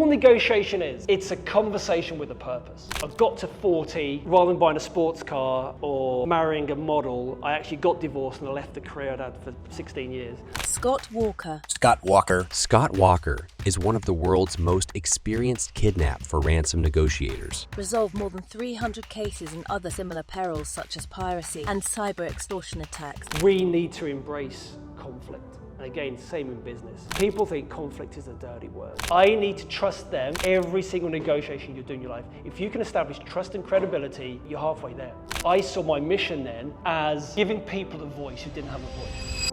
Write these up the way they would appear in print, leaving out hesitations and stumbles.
negotiation is, it's a conversation with a purpose. I got to 40, rather than buying a sports car or marrying a model, I actually got divorced and I left the career I'd had for 16 years. Scott Walker. Scott Walker is one of the world's most experienced kidnap-for-ransom negotiators. Resolved more than 300 cases and other similar perils such as piracy and cyber extortion attacks. We need to embrace conflict. And again, same in business. People think conflict is a dirty word. I need to trust them every single negotiation you do in your life. If you can establish trust and credibility, you're halfway there. I saw my mission then as giving people a voice who didn't have a voice.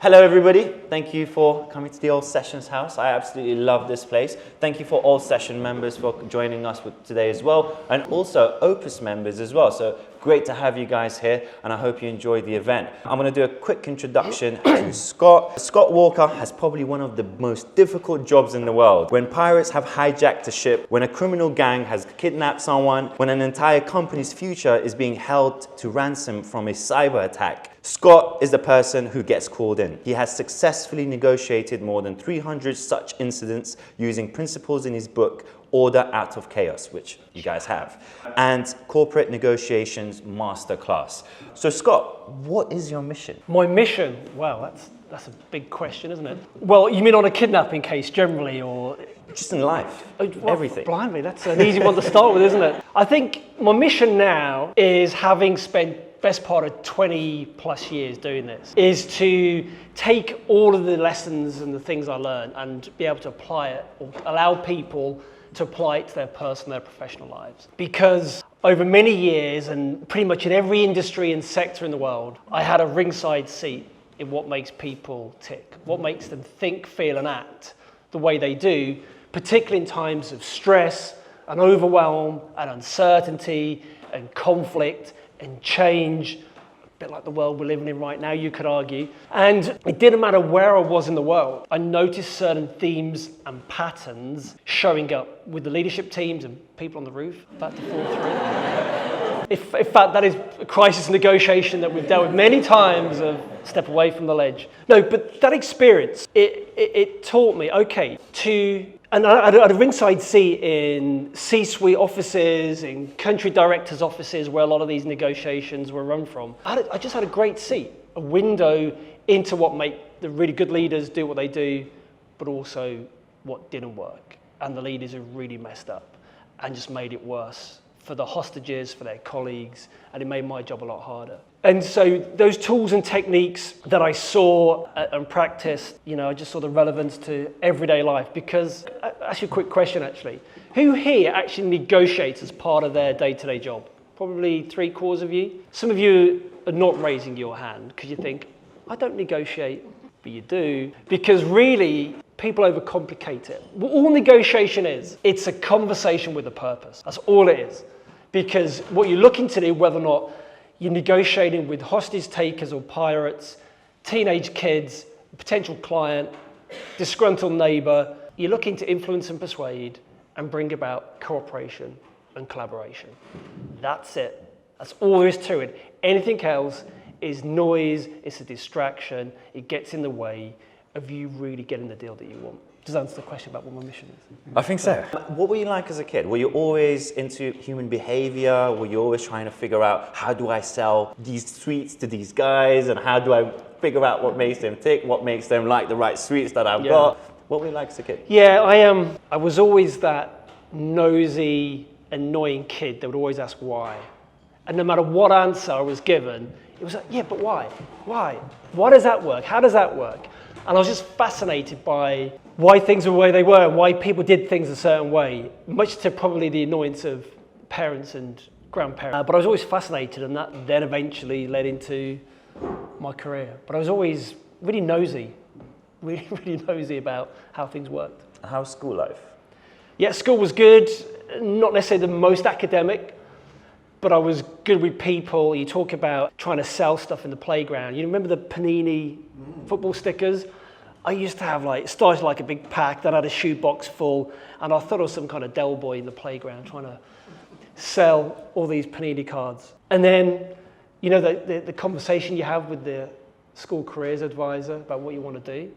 Hello everybody, thank you for coming to the All Sessions House. I absolutely love this place. Thank you for all session members for joining us today as well, and also Opus members as well. So great to have you guys here, and I hope you enjoyed the event. I'm going to do a quick introduction to Scott. Scott Walker has probably one of the most difficult jobs in the world. When pirates have hijacked a ship, when a criminal gang has kidnapped someone, when an entire company's future is being held to ransom from a cyber attack, Scott is the person who gets called in. He has successfully negotiated more than 300 such incidents using principles in his book, Order Out of Chaos, which you guys have, and Corporate Negotiations Masterclass. So Scott, what is your mission? My mission? Wow, that's a big question, isn't it? Well, you mean on a kidnapping case generally, or? Just in life, everything. Blimey, that's an easy one to start with, isn't it? I think my mission now is, having spent best part of 20 plus years doing this, is to take all of the lessons and the things I learned and be able to apply it, or allow people to apply it to their personal, their professional lives. Because over many years, and pretty much in every industry and sector in the world, I had a ringside seat in what makes people tick, what makes them think, feel and act the way they do, particularly in times of stress and overwhelm and uncertainty and conflict and change, a bit like the world we're living in right now, you could argue. And it didn't matter where I was in the world, I noticed certain themes and patterns showing up with the leadership teams and people on the roof, about to fall through. In fact, that is a crisis negotiation that we've dealt with many times, of step away from the ledge. No, but that experience, it taught me, okay, and I had a ringside seat in C-suite offices, in country directors' offices where a lot of these negotiations were run from. I just had a great seat, a window into what make the really good leaders do what they do, but also what didn't work. And the leaders who really messed up and just made it worse for the hostages, for their colleagues, and it made my job a lot harder. And so those tools and techniques that I saw and practiced, I just saw the relevance to everyday life. Because, ask you a quick question actually, who here actually negotiates as part of their day-to-day job? Probably 3/4 of you. Some of you are not raising your hand because you think, I don't negotiate, but you do. Because really, people overcomplicate it. What all negotiation is, it's a conversation with a purpose. That's all it is. Because what you're looking to do, whether or not you're negotiating with hostage takers or pirates, teenage kids, potential client, disgruntled neighbor, you're looking to influence and persuade and bring about cooperation and collaboration. That's it. That's all there is to it. Anything else is noise, it's a distraction, it gets in the way of you really getting the deal that you want. Does that answer the question about what my mission is? I think so. What were you like as a kid? Were you always into human behavior? Were you always trying to figure out, how do I sell these sweets to these guys? And how do I figure out what makes them tick? What makes them like the right sweets that I've got? What were you like as a kid? Yeah, I was always that nosy, annoying kid that would always ask why. And no matter what answer I was given, it was like, yeah, but why? Why? Why does that work? How does that work? And I was just fascinated by why things were the way they were, and why people did things a certain way, much to probably the annoyance of parents and grandparents. But I was always fascinated, and that then eventually led into my career. But I was always really nosy, really nosy about how things worked. How's school life? Yeah, school was good, not necessarily the most academic, but I was good with people. You talk about trying to sell stuff in the playground. You remember the Panini football stickers? I used to have it started like a big pack, then I had a shoebox full, and I thought I was some kind of Del Boy in the playground trying to sell all these Panini cards. And then, the conversation you have with the school careers advisor about what you want to do.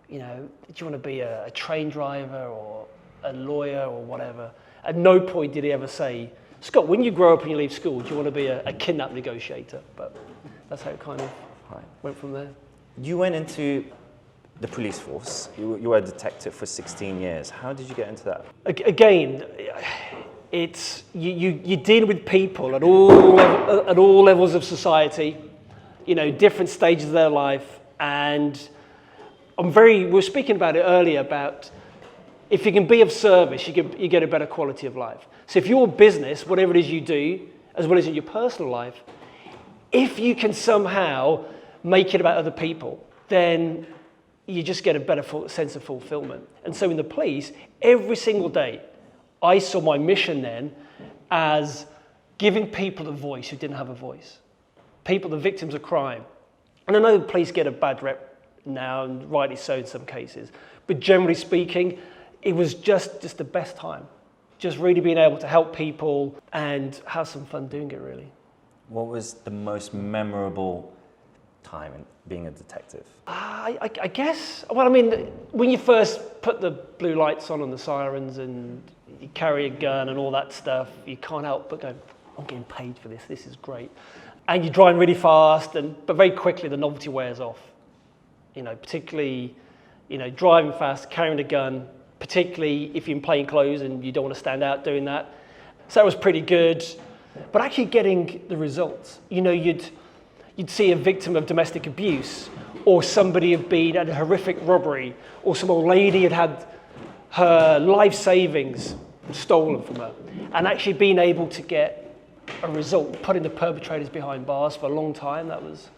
You know, do you want to be a train driver or a lawyer or whatever? At no point did he ever say, Scott, when you grow up and you leave school, do you want to be a kidnap negotiator? But that's how it kind of went from there. You went into the police force. You were a detective for 16 years. How did you get into that? Again, it's you deal with people at all levels of society, you know, different stages of their life, and we were speaking about it earlier about if you can be of service, you get a better quality of life. So if your business, whatever it is you do, as well as in your personal life, if you can somehow make it about other people, then you just get a better sense of fulfillment. And so in the police, every single day, I saw my mission then as giving people a voice who didn't have a voice. People, the victims of crime. And I know the police get a bad rep now, and rightly so in some cases, but generally speaking, it was just the best time. Just really being able to help people and have some fun doing it, really. What was the most memorable time in being a detective? I guess, well, I mean, when you first put the blue lights on and the sirens and you carry a gun and all that stuff, you can't help but go, I'm getting paid for this, this is great. And you're driving really fast, but very quickly the novelty wears off. You know, particularly, you know, driving fast, carrying a gun, particularly if you're in plain clothes and you don't want to stand out doing that. So that was pretty good. But actually getting the results, you know, you'd see a victim of domestic abuse, or somebody had been at a horrific robbery, or some old lady had her life savings stolen from her, and actually being able to get a result, putting the perpetrators behind bars for a long time, that was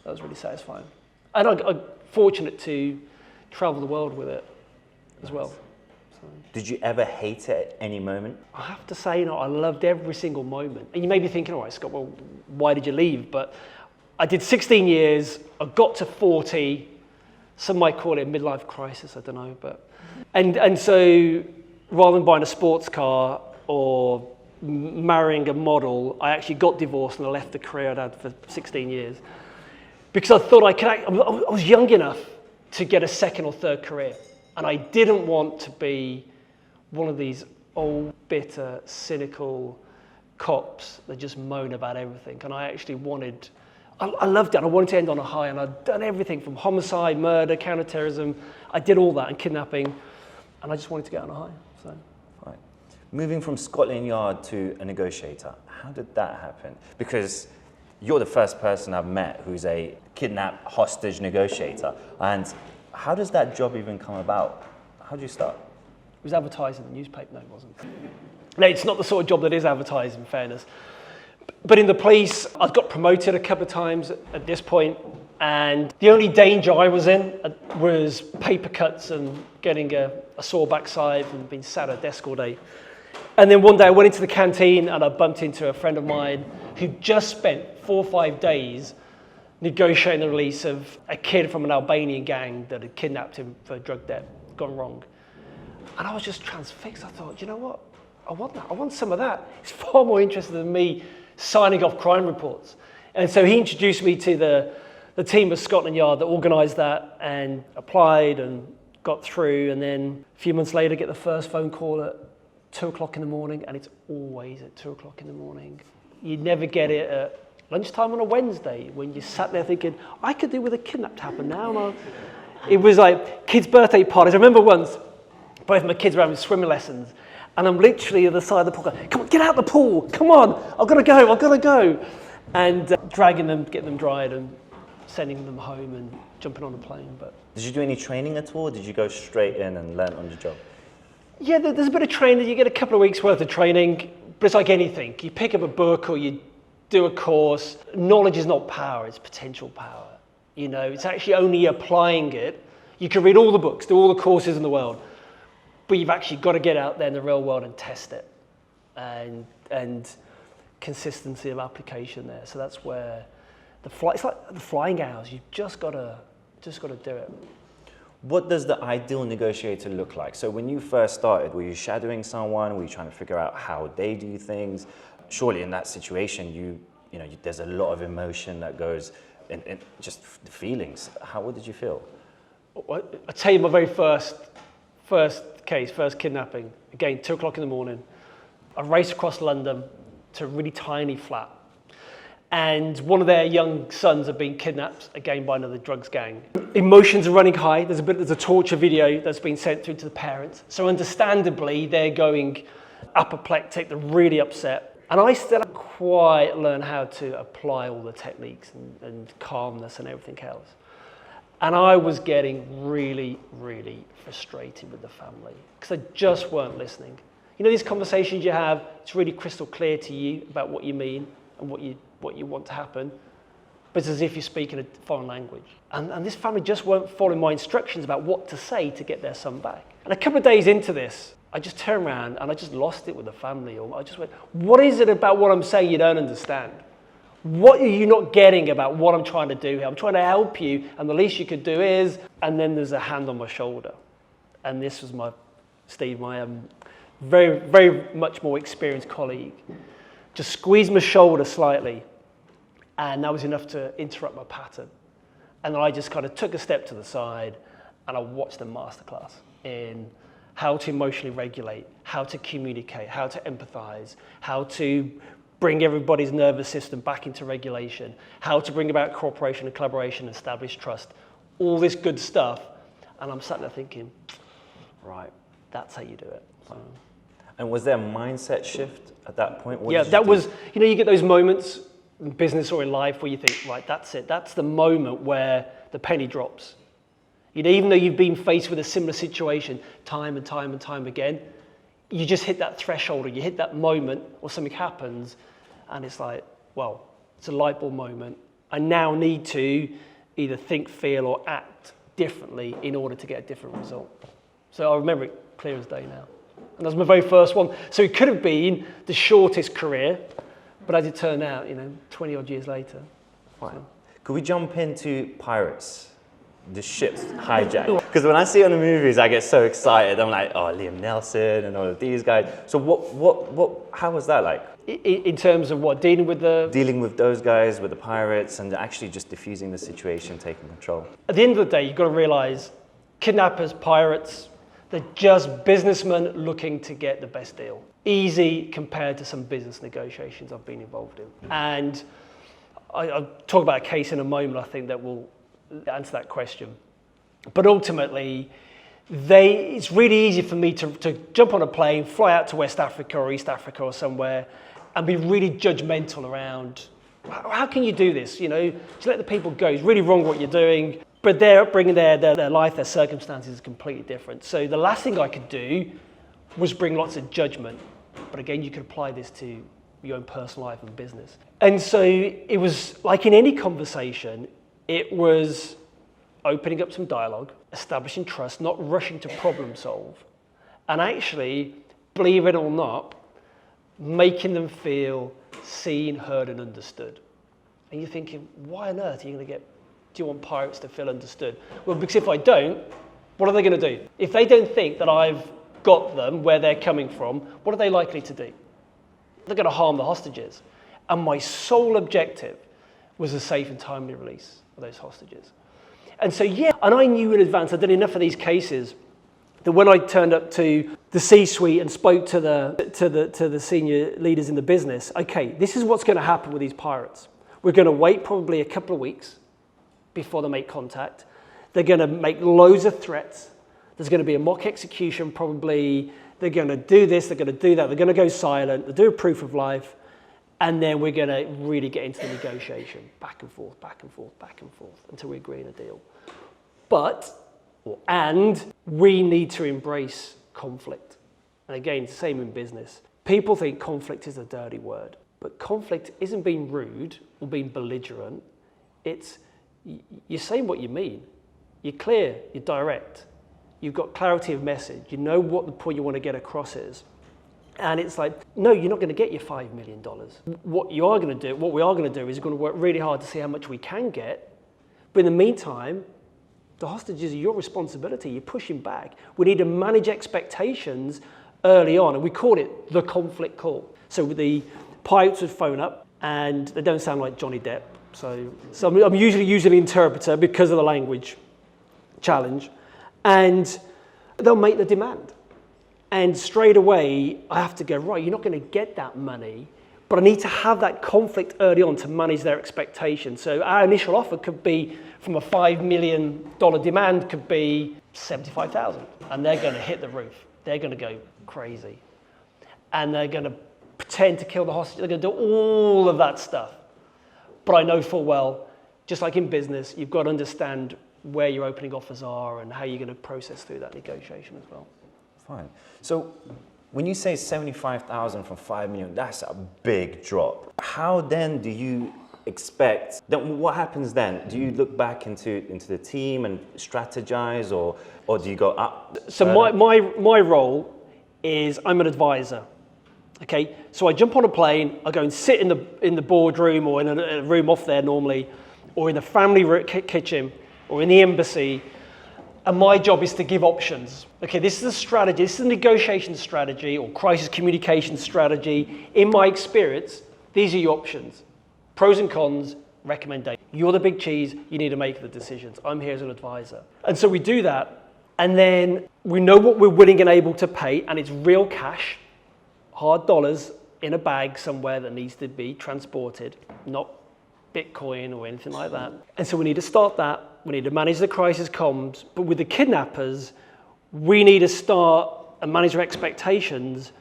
really satisfying. And I'm fortunate to travel the world with it as well. So. Did you ever hate it at any moment? I have to say, you know, I loved every single moment. And you may be thinking, all right, Scott, well, why did you leave? But I did 16 years, I got to 40, some might call it a midlife crisis, I don't know. But and so rather than buying a sports car or marrying a model, I actually got divorced and I left the career I'd had for 16 years. Because I thought I was young enough to get a second or third career. And I didn't want to be one of these old, bitter, cynical cops that just moan about everything. And I actually wanted, I loved it. I wanted to end on a high, and I'd done everything from homicide, murder, counterterrorism. I did all that, and kidnapping, and I just wanted to get on a high. So. Right. Moving from Scotland Yard to a negotiator, how did that happen? Because you're the first person I've met who's a kidnap hostage negotiator. And how does that job even come about? How did you start? It was advertised in the newspaper. No, it wasn't. No, it's not the sort of job that is advertised, in fairness. But in the police, I'd got promoted a couple of times at this point, and the only danger I was in was paper cuts and getting a sore backside and being sat at a desk all day. And then one day I went into the canteen and I bumped into a friend of mine who just spent 4 or 5 days negotiating the release of a kid from an Albanian gang that had kidnapped him for drug debt, gone wrong. And I was just transfixed. I thought, you know what? I want that. I want some of that. It's far more interesting than me signing off crime reports. And so he introduced me to the team at Scotland Yard that organised that and applied and got through. And then a few months later, get the first phone call at 2 o'clock in the morning, and it's always at 2 o'clock in the morning. You'd never get it at lunchtime on a Wednesday when you sat there thinking, I could do with a kidnap to happen now. It was like kids' birthday parties. I remember once, both my kids were having swimming lessons, and I'm literally at the side of the pool going, come on, get out the pool, come on, I've got to go. And dragging them, getting them dried and sending them home and jumping on a plane. But did you do any training at all? Or did you go straight in and learn on the job? Yeah, there's a bit of training. You get a couple of weeks worth of training, but it's like anything. You pick up a book or you do a course. Knowledge is not power, it's potential power. You know, it's actually only applying it. You can read all the books, do all the courses in the world, but you've actually got to get out there in the real world and test it. And consistency of application there. So that's where it's like the flying hours. You've just got to do it. What does the ideal negotiator look like? So when you first started, were you shadowing someone? Were you trying to figure out how they do things? Surely in that situation, you know, there's a lot of emotion that goes and just the feelings. What did you feel? I'll tell you my very first kidnapping. Again, 2 o'clock in the morning. I raced across London to a really tiny flat. And one of their young sons had been kidnapped, again by another drugs gang. Emotions are running high. There's a torture video that's been sent through to the parents. So understandably, they're going apoplectic, they're really upset. And I still haven't quite learned how to apply all the techniques and calmness and everything else. And I was getting really, really frustrated with the family because they just weren't listening. You know, these conversations you have, it's really crystal clear to you about what you mean and what you want to happen, but it's as if you're speaking a foreign language. And this family just weren't following my instructions about what to say to get their son back. And a couple of days into this, I just turned around and I just lost it with the family. I just went, what is it about what I'm saying you don't understand? What are you not getting about what I'm trying to do here? I'm trying to help you, and the least you could do is, and then there's a hand on my shoulder. And this was Steve, my very, very much more experienced colleague, just squeezed my shoulder slightly, and that was enough to interrupt my pattern. And then I just kind of took a step to the side, and I watched a masterclass in how to emotionally regulate, how to communicate, how to empathize, how to bring everybody's nervous system back into regulation, how to bring about cooperation and collaboration, establish trust, all this good stuff. And I'm sat there thinking, right, that's how you do it. So. And was there a mindset shift at that point? Yeah, that was, you know, you get those moments in business or in life where you think, right, that's it. That's the moment where the penny drops. You know, even though you've been faced with a similar situation time and time and time again, you just hit that threshold, or you hit that moment, or something happens, and it's like, well, it's a light bulb moment. I now need to either think, feel, or act differently in order to get a different result. So I remember it clear as day now. And that was my very first one. So it could have been the shortest career, but as it turned out, 20 odd years later. Fine. So. Could we jump into pirates? The ship's hijacked. Because when I see it on the movies, I get so excited. I'm like, oh, Liam Neeson and all of these guys. So how was that like? In terms of what, dealing with those guys, with the pirates, and actually just diffusing the situation, taking control. At the end of the day, you've got to realize kidnappers, pirates, they're just businessmen looking to get the best deal. Easy compared to some business negotiations I've been involved in. And I'll talk about a case in a moment, I think, that will answer that question. But ultimately, it's really easy for me to jump on a plane, fly out to West Africa or East Africa or somewhere, and be really judgmental around, how can you do this? Just let the people go. It's really wrong what you're doing. But their upbringing, their life, their circumstances is completely different. So the last thing I could do was bring lots of judgment. But again, you could apply this to your own personal life and business. And so it was like in any conversation, it was opening up some dialogue, establishing trust, not rushing to problem solve, and actually, believe it or not, making them feel seen, heard, and understood. And you're thinking, why on earth are you going to do you want pirates to feel understood? Well, because if I don't, what are they going to do? If they don't think that I've got them where they're coming from, what are they likely to do? They're going to harm the hostages. And my sole objective was a safe and timely release of those hostages. And so, and I knew in advance, I'd done enough of these cases that when I turned up to the C-suite and spoke to the senior leaders in the business, okay, this is what's going to happen with these pirates. We're going to wait probably a couple of weeks before they make contact. They're going to make loads of threats. There's going to be a mock execution probably. They're going to do this, they're going to do that. They're going to go silent. They'll do a proof of life. And then we're going to really get into the negotiation, back and forth, back and forth, back and forth, until we agree on a deal. And we need to embrace conflict. And again, same in business. People think conflict is a dirty word, but conflict isn't being rude or being belligerent. It's you're saying what you mean. You're clear, you're direct. You've got clarity of message. You know what the point you want to get across is. And it's like, no, you're not going to get your $5 million. What we are going to do is we're going to work really hard to see how much we can get. But in the meantime, the hostages are your responsibility. You're pushing back. We need to manage expectations early on. And we call it the conflict call. So the pirates would phone up, and they don't sound like Johnny Depp. So I'm usually using an interpreter because of the language challenge, and they'll make the demand. And straight away, I have to go, right, you're not going to get that money, but I need to have that conflict early on to manage their expectations. So our initial offer could be, from a $5 million demand, could be $75,000, and they're going to hit the roof. They're going to go crazy, and they're going to pretend to kill the hostage. They're going to do all of that stuff. But I know full well, just like in business, you've got to understand where your opening offers are and how you're going to process through that negotiation as well. Fine. So when you say 75,000 from 5 million, that's a big drop. How then do you expect, then what happens then? Do you look back into the team and strategize, or do you go up? So my role is I'm an advisor. Okay, so I jump on a plane, I go and sit in the boardroom or in a room off there normally, or in the family kitchen, or in the embassy, and my job is to give options. Okay, this is a strategy, this is a negotiation strategy or crisis communication strategy. In my experience, these are your options. Pros and cons, recommendation. You're the big cheese, you need to make the decisions. I'm here as an advisor. And so we do that, and then we know what we're willing and able to pay, and it's real cash, hard dollars in a bag somewhere that needs to be transported, not Bitcoin or anything like that. And so we need to start that. We need to manage the crisis comms. But with the kidnappers, we need to start and manage their expectations.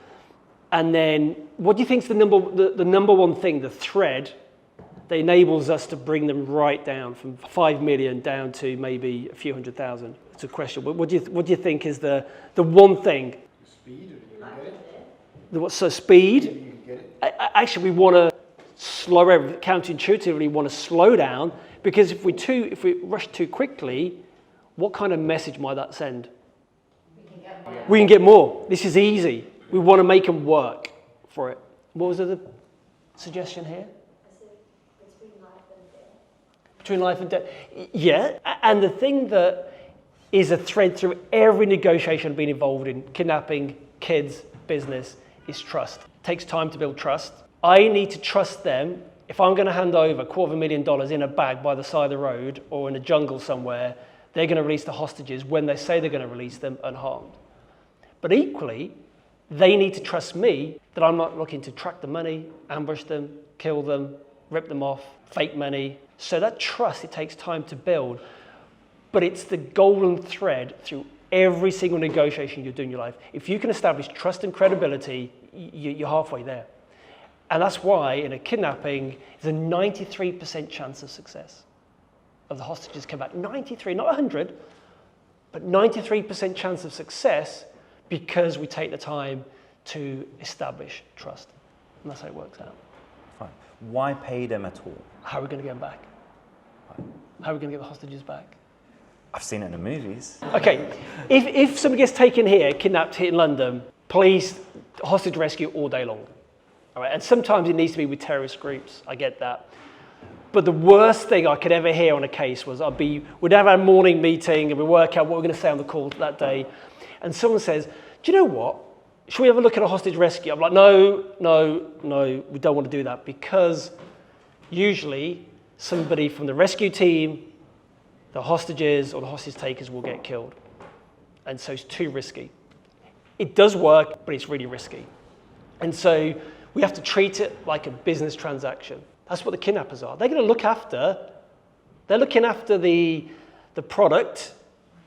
And then what do you think is the number one thing, the thread that enables us to bring them right down from 5 million down to maybe a few 100,000? It's a question. What do you think is the one thing? Speed. So speed. Actually, we want to slow everything. Counterintuitively, we want to slow down, because if we rush too quickly, what kind of message might that send? We can get more. This is easy. We want to make them work for it. What was the other suggestion here? Between life and death. Yeah, and the thing that is a thread through every negotiation I've been involved in, kidnapping, kids, business, is trust. It takes time to build trust. I need to trust them. If I'm going to hand over $250,000 in a bag by the side of the road or in a jungle somewhere, they're going to release the hostages when they say they're going to release them unharmed. But equally, they need to trust me that I'm not looking to track the money, ambush them, kill them, rip them off, fake money. So that trust, it takes time to build, but it's the golden thread through every single negotiation you do in your life. If you can establish trust and credibility, you're halfway there. And that's why in a kidnapping, there's a 93% chance of success of the hostages come back. 93, not 100, but 93% chance of success, because we take the time to establish trust. And that's how it works out. Fine. Why pay them at all? How are we going to get them back? How are we going to get the hostages back? I've seen it in the movies. Okay, if somebody gets taken here, kidnapped here in London, police, hostage rescue all day long. All right, and sometimes it needs to be with terrorist groups, I get that. But the worst thing I could ever hear on a case was we'd have our morning meeting and we work out what we're going to say on the call that day. And someone says, do you know what? Should we have a look at a hostage rescue? I'm like, no, we don't want to do that, because usually somebody from the rescue team, the hostages or the hostage takers will get killed. And so it's too risky. It does work, but it's really risky. And so we have to treat it like a business transaction. That's what the kidnappers are. They're looking after the product,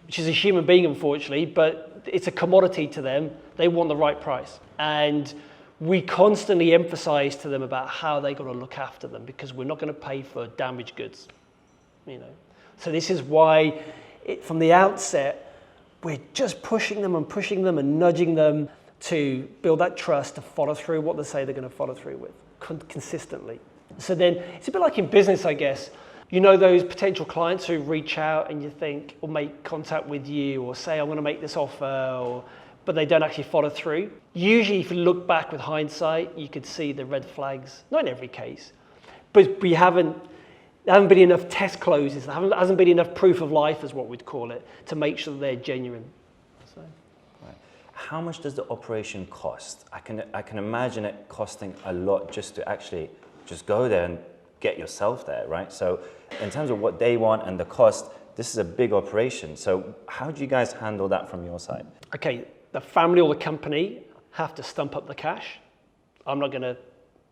which is a human being, unfortunately, but it's a commodity to them. They want the right price. And we constantly emphasize to them about how they've got to look after them, because we're not going to pay for damaged goods. So this is why, from the outset, we're just pushing them and nudging them to build that trust, to follow through what they say they're going to follow through with consistently. So then it's a bit like in business, I guess. You know those potential clients who reach out and you think, or make contact with you, or say, I'm going to make this offer, but they don't actually follow through. Usually, if you look back with hindsight, you could see the red flags. Not in every case, but there haven't been enough test closes. There hasn't been enough proof of life, is what we'd call it, to make sure that they're genuine. So. Right. How much does the operation cost? I can imagine it costing a lot just to actually just go there get yourself there, right? So in terms of what they want and the cost, this is a big operation. So how do you guys handle that from your side? Okay, the family or the company have to stump up the cash. I'm not going to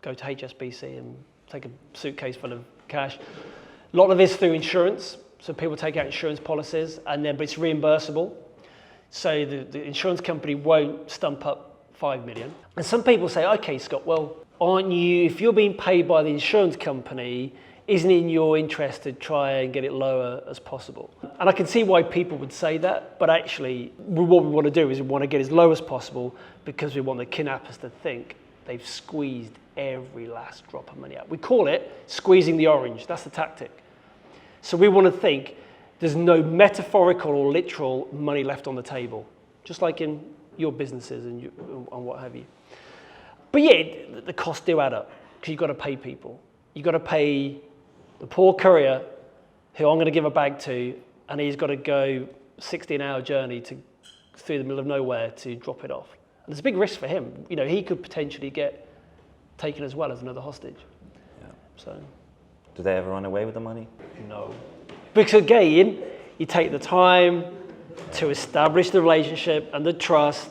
go to HSBC and take a suitcase full of cash. A lot of this through insurance. So people take out insurance policies, but it's reimbursable. So the insurance company won't stump up 5 million. And some people say, okay, Scott, well, if you're being paid by the insurance company, isn't it in your interest to try and get it lower as possible? And I can see why people would say that, but actually what we want to do is we want to get as low as possible because we want the kidnappers to think they've squeezed every last drop of money out. We call it squeezing the orange. That's the tactic. So we want to think there's no metaphorical or literal money left on the table, just like in your businesses and what have you. But yeah, the costs do add up because you've got to pay people. You've got to pay the poor courier who I'm going to give a bag to, and he's got to go 16-hour journey through the middle of nowhere to drop it off. And there's a big risk for him. He could potentially get taken as well as another hostage. Yeah. So. Do they ever run away with the money? No. Because again, you take the time to establish the relationship and the trust,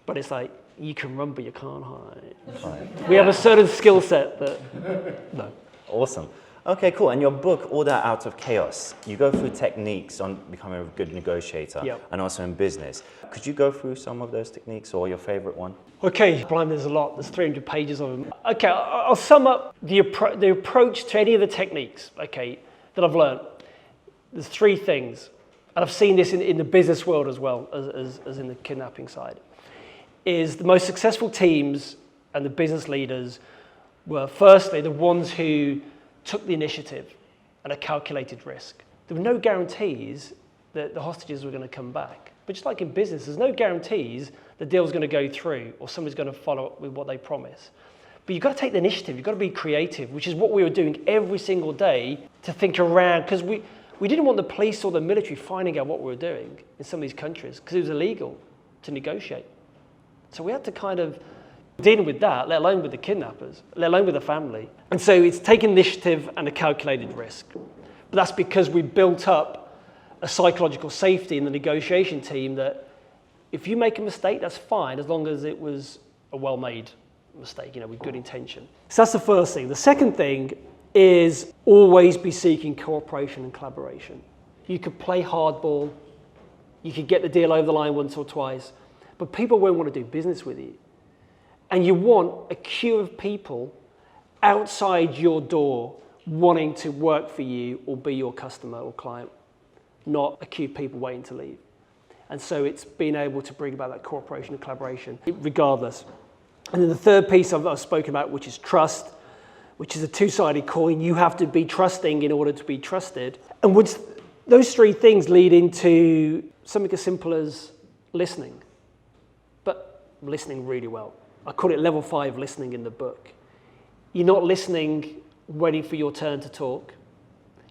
but it's like, you can run, but you can't hide. Right. We have a certain skill set that, no. Awesome. Okay, cool. And your book, Order Out of Chaos, you go through techniques on becoming a good negotiator and also in business. Could you go through some of those techniques or your favorite one? Okay, Brian, there's a lot. There's 300 pages of them. Okay, I'll sum up the approach to any of the techniques, okay, that I've learned. There's 3 things, and I've seen this in the business world as well as in the kidnapping side, is the most successful teams and the business leaders were firstly the ones who took the initiative and a calculated risk. There were no guarantees that the hostages were going to come back. But just like in business, there's no guarantees the deal's going to go through or somebody's going to follow up with what they promise. But you've got to take the initiative, you've got to be creative, which is what we were doing every single day to think around, because we didn't want the police or the military finding out what we were doing in some of these countries, because it was illegal to negotiate. So we had to kind of deal with that, let alone with the kidnappers, let alone with the family. And so it's taking initiative and a calculated risk. But that's because we built up a psychological safety in the negotiation team that if you make a mistake, that's fine, as long as it was a well-made mistake, with good intention. So that's the first thing. The second thing is always be seeking cooperation and collaboration. You could play hardball, you could get the deal over the line once or twice, but people won't want to do business with you. And you want a queue of people outside your door wanting to work for you or be your customer or client, not a queue of people waiting to leave. And so it's being able to bring about that cooperation and collaboration regardless. And then the third piece I've spoken about, which is trust, which is a two-sided coin. You have to be trusting in order to be trusted. And once those 3 things lead into something as simple as listening, but listening really well. I call it level 5 listening in the book. You're not listening, waiting for your turn to talk.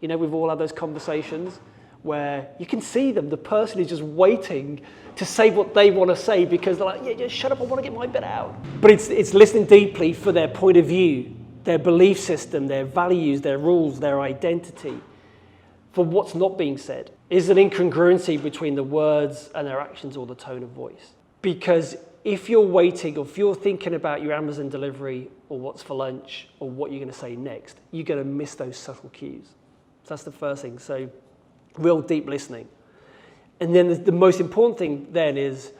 We've all had those conversations where you can see them, the person is just waiting to say what they want to say because they're like, yeah, just shut up, I want to get my bit out. But it's listening deeply for their point of view, their belief system, their values, their rules, their identity, for what's not being said. Is an incongruency between the words and their actions or the tone of voice. Because if you're waiting or if you're thinking about your Amazon delivery or what's for lunch or what you're going to say next, you're going to miss those subtle cues. So that's the first thing. So real deep listening. And then the most important thing then is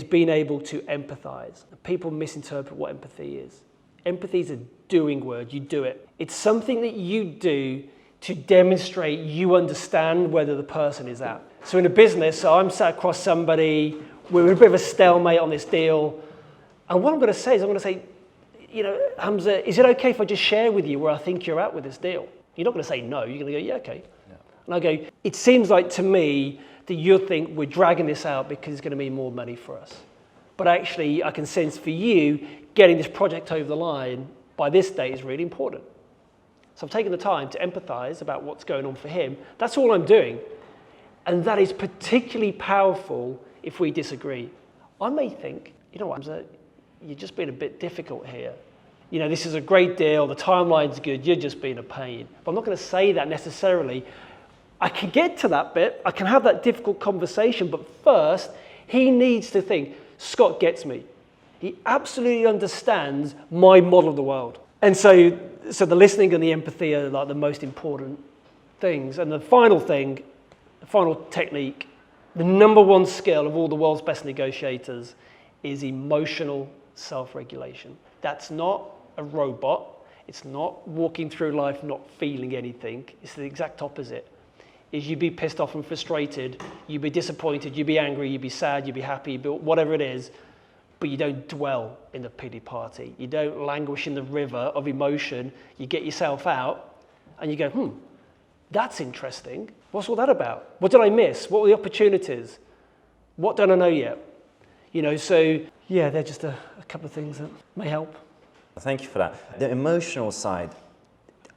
being able to empathize. People misinterpret what empathy is. Empathy is a doing word. You do it. It's something that you do to demonstrate you understand whether the person is at. So in a business, I'm sat across somebody, we're in a bit of a stalemate on this deal, and what I'm going to say is, Hamza, is it okay if I just share with you where I think you're at with this deal? You're not going to say no, you're going to go, yeah, okay. Yeah. And I go, it seems like to me that you think we're dragging this out because it's going to mean more money for us. But actually, I can sense for you, getting this project over the line by this date is really important. So I've taken the time to empathize about what's going on for him. That's all I'm doing. And that is particularly powerful if we disagree. I may think, you know what, Hamza, you're just being a bit difficult here. You know, this is a great deal, the timeline's good, you're just being a pain. But I'm not going to say that necessarily. I can get to that bit, I can have that difficult conversation, but first, he needs to think, Scott gets me. He absolutely understands my model of the world. And so the listening and the empathy are like the most important things. And the final thing, the final technique, the number one skill of all the world's best negotiators is emotional self-regulation. That's not a robot. It's not walking through life not feeling anything. It's the exact opposite. Is you be pissed off and frustrated, you be disappointed, you be angry, you be sad, you be happy, whatever it is, but you don't dwell in the pity party. You don't languish in the river of emotion. You get yourself out and you go, that's interesting. What's all that about? What did I miss? What were the opportunities? What don't I know yet? You know, so yeah, they're just a couple of things that may help. Thank you for that. The emotional side,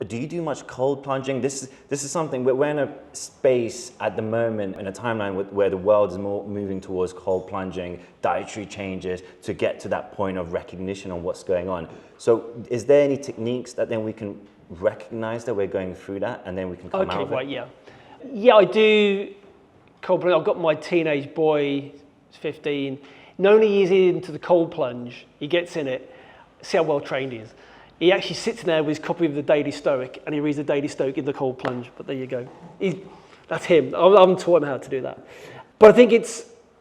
do you do much cold plunging? This is something, we're in a space at the moment, in a timeline where the world is more moving towards cold plunging, dietary changes to get to that point of recognition on what's going on. So is there any techniques that then we can recognize that we're going through that and then we can come out of it? Okay, right, yeah. Yeah, I do cold plunge. I've got my teenage boy, he's 15. Not only is he into the cold plunge, he gets in it, see how well trained he is. He actually sits there with his copy of the Daily Stoic and he reads the Daily Stoic in the cold plunge, but there you go. That's him. I'm taught him how to do that. But I think we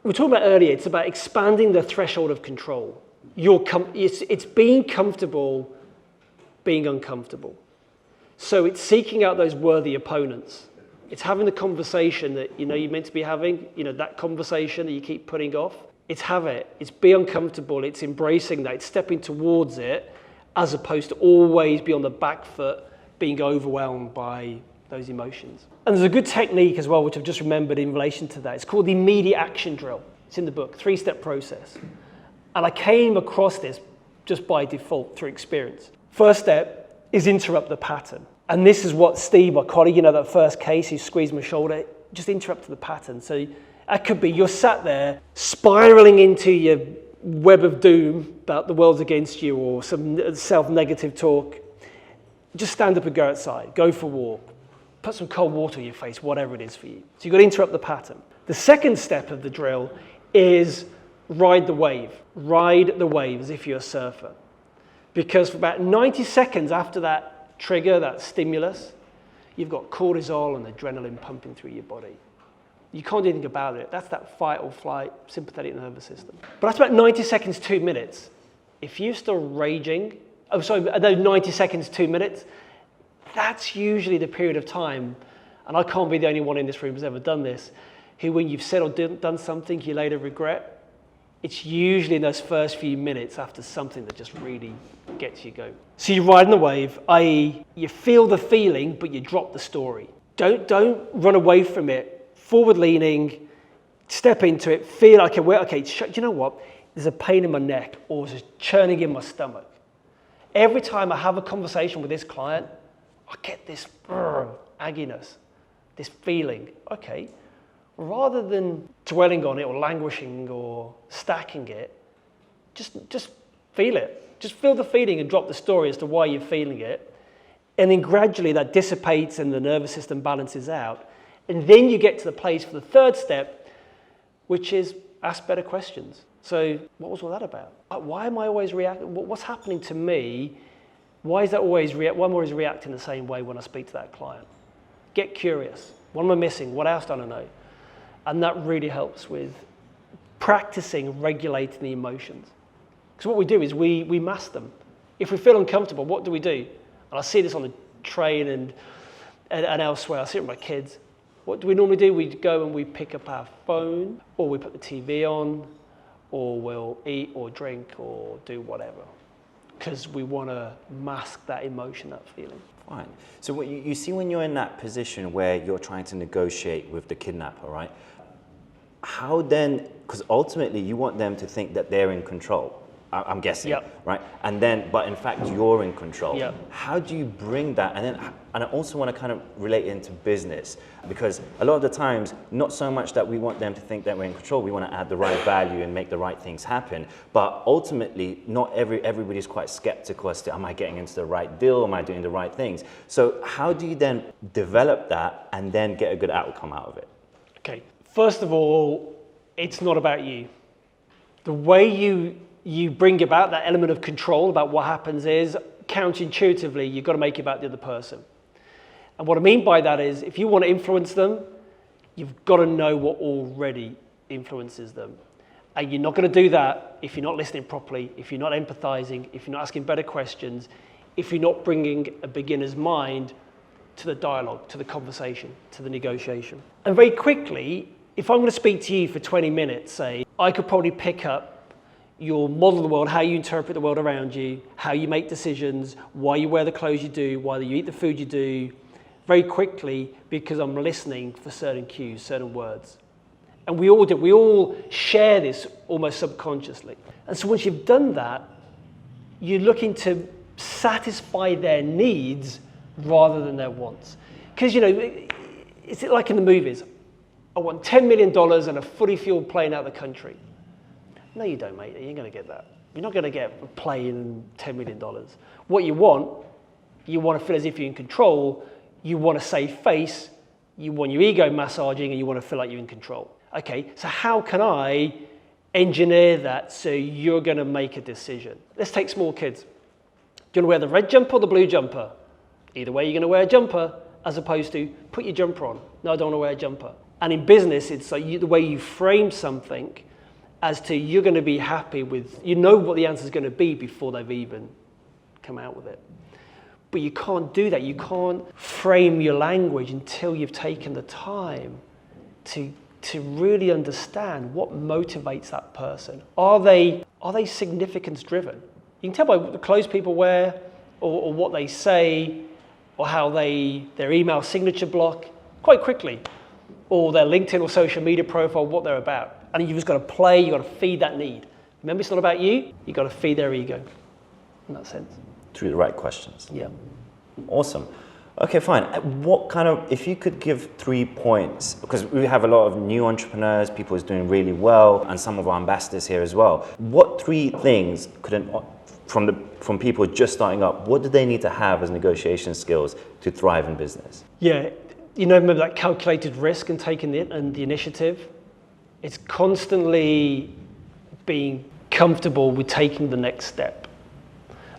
were talking about earlier, it's about expanding the threshold of control. It's being comfortable, being uncomfortable. So it's seeking out those worthy opponents. It's having the conversation that you know you're meant to be having, you know, that conversation that you keep putting off. It's have it. It's be uncomfortable. It's embracing that. It's stepping towards it, as opposed to always be on the back foot, being overwhelmed by those emotions. And there's a good technique as well, which I've just remembered in relation to that. It's called the immediate action drill. It's in the book, 3-step process. And I came across this just by default through experience. First step is interrupt the pattern. And this is what Steve, my colleague, you know, that first case, he squeezed my shoulder, just interrupted the pattern. So that could be you're sat there spiraling into your web of doom about the world's against you or some self-negative talk. Just stand up and go outside, go for a walk, put some cold water on your face, whatever it is for you. So you've got to interrupt the pattern. The second step of the drill is ride the wave. Ride the wave as if you're a surfer. Because for about 90 seconds after that trigger, that stimulus, you've got cortisol and adrenaline pumping through your body. You can't do anything about it. That's that fight or flight sympathetic nervous system. But that's about 90 seconds, 2 minutes. If you're still raging, those 90 seconds, 2 minutes, that's usually the period of time, and I can't be the only one in this room who's ever done this, who when you've said or done something you later regret, it's usually in those first few minutes after something that just really gets you going. So you're riding the wave, i.e. you feel the feeling, but you drop the story. Don't run away from it. Forward leaning, step into it, feel like, okay, do you know what? There's a pain in my neck or there's churning in my stomach. Every time I have a conversation with this client, I get this agginess, this feeling. Okay, rather than dwelling on it or languishing or stacking it, just feel it. Just feel the feeling and drop the story as to why you're feeling it. And then gradually that dissipates and the nervous system balances out. And then you get to the place for the third step, which is ask better questions. So what was all that about? Why am I always reacting? What's happening to me? Why is that always why am I always reacting the same way when I speak to that client? Get curious. What am I missing? What else don't I know? And that really helps with practicing regulating the emotions. Because what we do is we mask them. If we feel uncomfortable, what do? And I see this on the train and elsewhere. I see it with my kids. What do we normally do? We go and we pick up our phone, or we put the TV on, or we'll eat or drink or do whatever. Because we want to mask that emotion, that feeling. Fine. So what you see when you're in that position where you're trying to negotiate with the kidnapper, right? How then, because ultimately you want them to think that they're in control. I'm guessing, Yep. right? And then, but in fact, you're in control. Yep. How do you bring that? And I also want to kind of relate it into business, because a lot of the times, not so much that we want them to think that we're in control, we want to add the right value and make the right things happen. But ultimately, not everybody's quite skeptical as to, am I getting into the right deal? Am I doing the right things? So how do you then develop that and then get a good outcome out of it? Okay, first of all, it's not about you. The way you bring about that element of control about what happens is, counterintuitively, you've got to make it about the other person. And what I mean by that is, if you want to influence them, you've got to know what already influences them. And you're not going to do that if you're not listening properly, if you're not empathizing, if you're not asking better questions, if you're not bringing a beginner's mind to the dialogue, to the conversation, to the negotiation. And very quickly, if I'm going to speak to you for 20 minutes, say, I could probably pick up your model of the world, how you interpret the world around you, how you make decisions, why you wear the clothes you do, why you eat the food you do, very quickly, because I'm listening for certain cues, certain words. And we all do. We all share this almost subconsciously. And so once you've done that, you're looking to satisfy their needs rather than their wants. Because, you know, it's like in the movies. I want $10 million and a fully fueled plane out of the country. No, you don't, mate. You ain't going to get that. You're not going to get a plane and $10 million. What you want to feel as if you're in control. You want a safe face. You want your ego massaging, and you want to feel like you're in control. Okay, so how can I engineer that so you're going to make a decision? Let's take small kids. Do you want to wear the red jumper or the blue jumper? Either way, you're going to wear a jumper, as opposed to put your jumper on. No, I don't want to wear a jumper. And in business, it's like the way you frame something as to you're going to be happy with, you know what the answer is going to be before they've even come out with it. But you can't do that. You can't frame your language until you've taken the time to really understand what motivates that person. Are they significance driven? You can tell by the clothes people wear, or what they say, or how their email signature block, quite quickly, or their LinkedIn or social media profile, what they're about. And you've just got to play, you've got to feed that need. Remember, it's not about you, you've got to feed their ego, in that sense. Through the right questions. Yeah. Awesome. Okay, fine. If you could give 3 points, because we have a lot of new entrepreneurs, people who's doing really well, and some of our ambassadors here as well. What 3 things from people just starting up, what do they need to have as negotiation skills to thrive in business? Yeah, remember that calculated risk and taking the initiative? It's constantly being comfortable with taking the next step.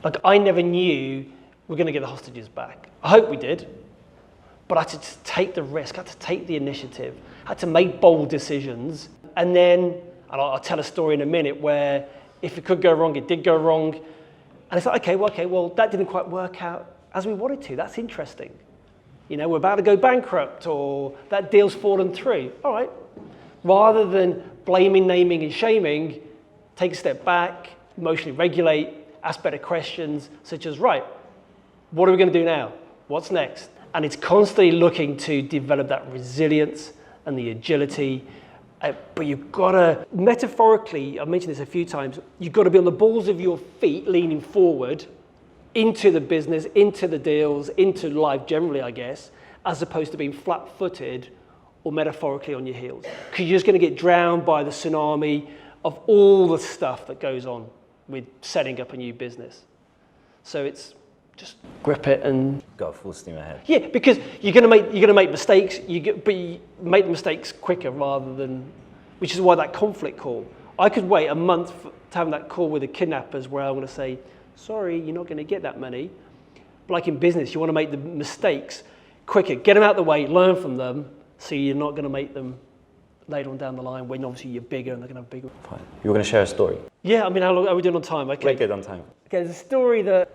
Like, I never knew we're going to get the hostages back. I hope we did, but I had to take the risk, I had to take the initiative, I had to make bold decisions. And then, I'll tell a story in a minute where if it could go wrong, it did go wrong. And it's like, okay, well, that didn't quite work out as we wanted to. That's interesting. We're about to go bankrupt, or that deal's fallen through. All right. Rather than blaming, naming, and shaming, take a step back, emotionally regulate, ask better questions, such as, right, what are we going to do now? What's next? And it's constantly looking to develop that resilience and the agility. But you've got to, metaphorically, I've mentioned this a few times, you've got to be on the balls of your feet, leaning forward into the business, into the deals, into life generally, I guess, as opposed to being flat-footed or metaphorically on your heels. Because you're just going to get drowned by the tsunami of all the stuff that goes on with setting up a new business. So it's just grip it and go full steam ahead. Yeah, because you're going to make mistakes, but you make the mistakes quicker rather than, which is why that conflict call. I could wait a month to have that call with the kidnappers where I'm going to say, sorry, you're not going to get that money. But like in business, you want to make the mistakes quicker, get them out of the way, learn from them, so you're not going to make them later on down the line when obviously you're bigger and they're going to have bigger. Fine. You were going to share a story. Yeah, how long are we doing on time? Okay. We're good on time. Okay, there's a story that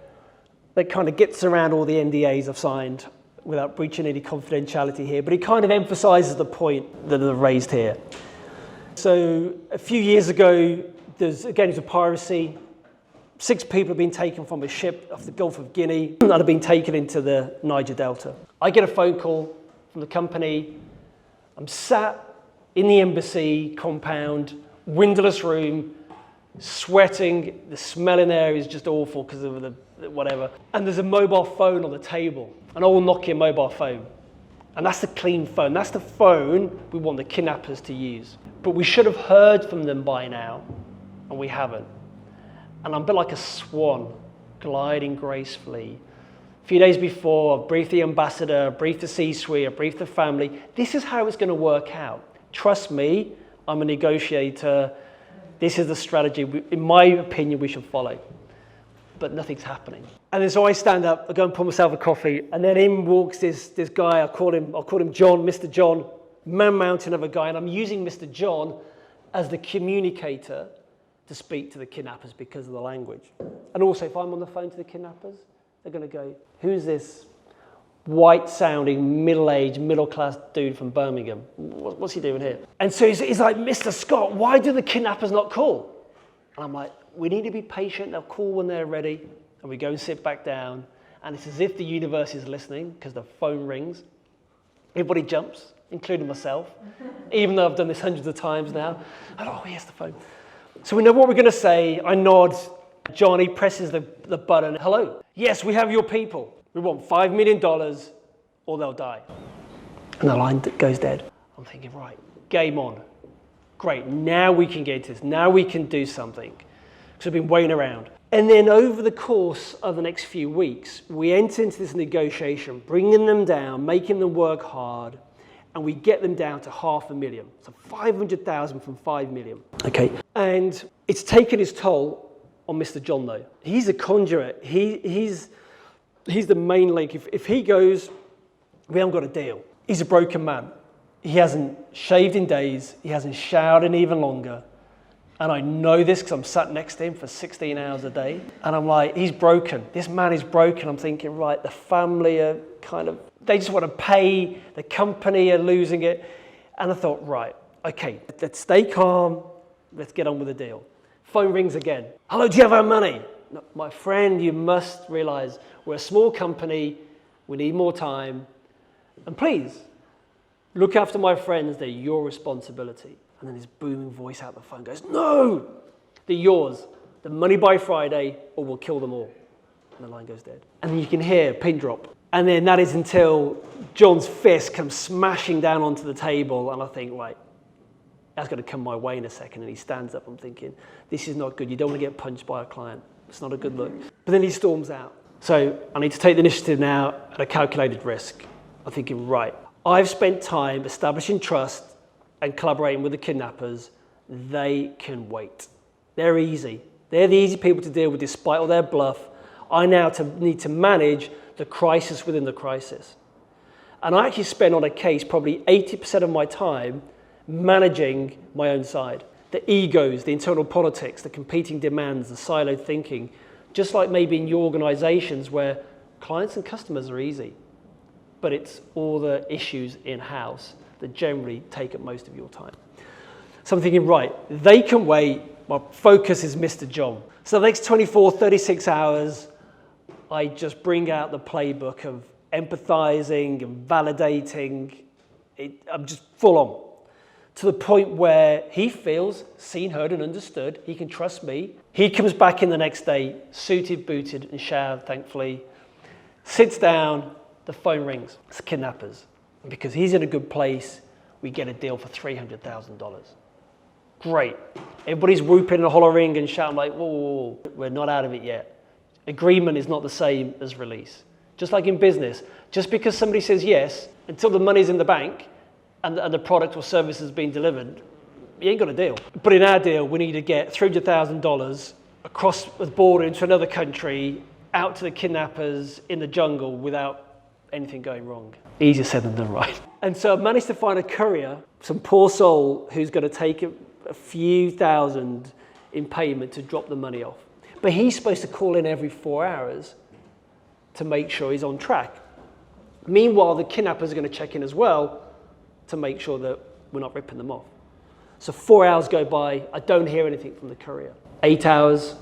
kind of gets around all the NDAs I've signed without breaching any confidentiality here, but it kind of emphasizes the point that I've raised here. So a few years ago, there's a piracy. 6 people have been taken from a ship off the Gulf of Guinea that have been taken into the Niger Delta. I get a phone call from the company. I'm sat in the embassy compound, windowless room, sweating, the smell in there is just awful because of the whatever. And there's a mobile phone on the table, an old Nokia mobile phone. And that's the clean phone. That's the phone we want the kidnappers to use. But we should have heard from them by now, and we haven't. And I'm a bit like a swan, gliding gracefully. A few days before, I briefed the ambassador, I briefed the C-suite, I briefed the family. This is how it's going to work out. Trust me, I'm a negotiator. This is the strategy, in my opinion, we should follow. But nothing's happening. And then so I stand up, I go and pour myself a coffee, and then in walks this guy, I'll call him John, Mr. John, mountain of a guy, and I'm using Mr. John as the communicator to speak to the kidnappers because of the language. And also, if I'm on the phone to the kidnappers, they're going to go, who's this white-sounding, middle-aged, middle-class dude from Birmingham? What's he doing here? And so he's like, Mr. Scott, why do the kidnappers not call? And I'm like, we need to be patient. They'll call when they're ready. And we go and sit back down. And it's as if the universe is listening because the phone rings. Everybody jumps, including myself, even though I've done this hundreds of times now. And, oh, here's the phone. So we know what we're going to say. I nod. Johnny presses the button. Hello. Yes, we have your people. We want $5 million or they'll die. And the line goes dead. I'm thinking, right, game on. Great, now we can get into this. Now we can do something. Because I've been waiting around. And then over the course of the next few weeks, we enter into this negotiation, bringing them down, making them work hard, and we get them down to $500,000. So 500,000 from 5 million. Okay. And it's taken its toll on Mr. John though. He's a conjurer. He's the main link. If he goes, we haven't got a deal. He's a broken man. He hasn't shaved in days. He hasn't showered in even longer. And I know this because I'm sat next to him for 16 hours a day. And I'm like, he's broken. This man is broken. I'm thinking, right, the family are kind of, they just want to pay. The company are losing it. And I thought, right, okay, let's stay calm. Let's get on with the deal. Phone rings again. Hello, do you have our money? No, my friend, you must realize we're a small company. We need more time. And please, look after my friends. They're your responsibility. And then this booming voice out the phone goes, no, they're yours. The money by Friday or we'll kill them all. And the line goes dead. And then you can hear a pin drop. And then that is until John's fist comes smashing down onto the table. And I think, right, that's going to come my way in a second. And he stands up. I'm thinking, this is not good. You don't want to get punched by a client. It's not a good look. But then he storms out. So I need to take the initiative now at a calculated risk. I'm thinking, right, I've spent time establishing trust and collaborating with the kidnappers. They can wait. They're easy. They're the easy people to deal with despite all their bluff. I now need to manage the crisis within the crisis. And I actually spend on a case probably 80% of my time managing my own side. The egos, the internal politics, the competing demands, the siloed thinking, just like maybe in your organizations where clients and customers are easy, but it's all the issues in-house that generally take up most of your time. So I'm thinking, right, they can wait. My focus is Mr. John. So the next 24, 36 hours, I just bring out the playbook of empathizing and validating. I'm just full on to the point where he feels seen, heard, and understood. He can trust me. He comes back in the next day, suited, booted, and showered, thankfully, sits down, the phone rings. It's kidnappers. Because he's in a good place, we get a deal for $300,000. Great. Everybody's whooping and hollering and shouting like, whoa, we're not out of it yet. Agreement is not the same as release. Just like in business, just because somebody says yes, until the money's in the bank and the product or service has been delivered, you ain't got a deal. But in our deal, we need to get $300,000 across the border into another country, out to the kidnappers in the jungle without anything going wrong. Easier said than done, right? And so I managed to find a courier, some poor soul who's going to take a few thousand in payment to drop the money off. But he's supposed to call in every 4 hours to make sure he's on track. Meanwhile, the kidnappers are going to check in as well to make sure that we're not ripping them off. So 4 hours go by, I don't hear anything from the courier. 8 hours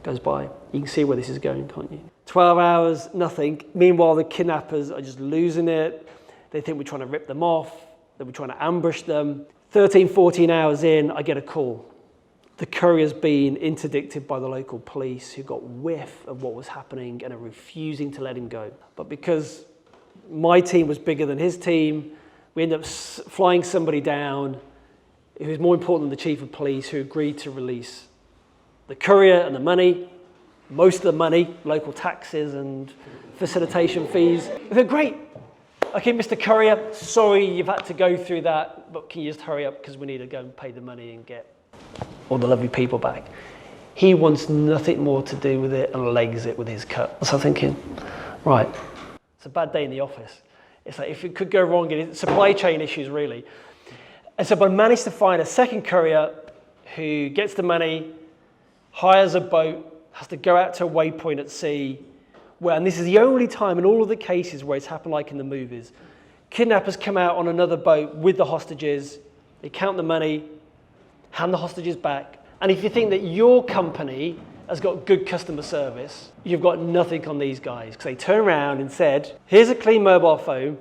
goes by. You can see where this is going, can't you? 12 hours, nothing. Meanwhile, the kidnappers are just losing it. They think we're trying to rip them off, that we're trying to ambush them. 13, 14 hours in, I get a call. The courier's been interdicted by the local police who got whiff of what was happening and are refusing to let him go. But because my team was bigger than his team, we ended up flying somebody down who was more important than the chief of police, who agreed to release the courier and the money, most of the money, local taxes and facilitation fees. We said, great. Okay, Mr. Courier, sorry you've had to go through that, but can you just hurry up because we need to go and pay the money and get all the lovely people back. He wants nothing more to do with it and legs it with his cut. So I'm thinking, right, it's a bad day in the office. It's like if it could go wrong, it's supply chain issues really. And so I managed to find a second courier who gets the money, hires a boat, has to go out to a waypoint at sea, and this is the only time in all of the cases where it's happened like in the movies. Kidnappers come out on another boat with the hostages, they count the money, hand the hostages back. And if you think that your company has got good customer service, you've got nothing on these guys. Because they turned around and said, here's a clean mobile phone,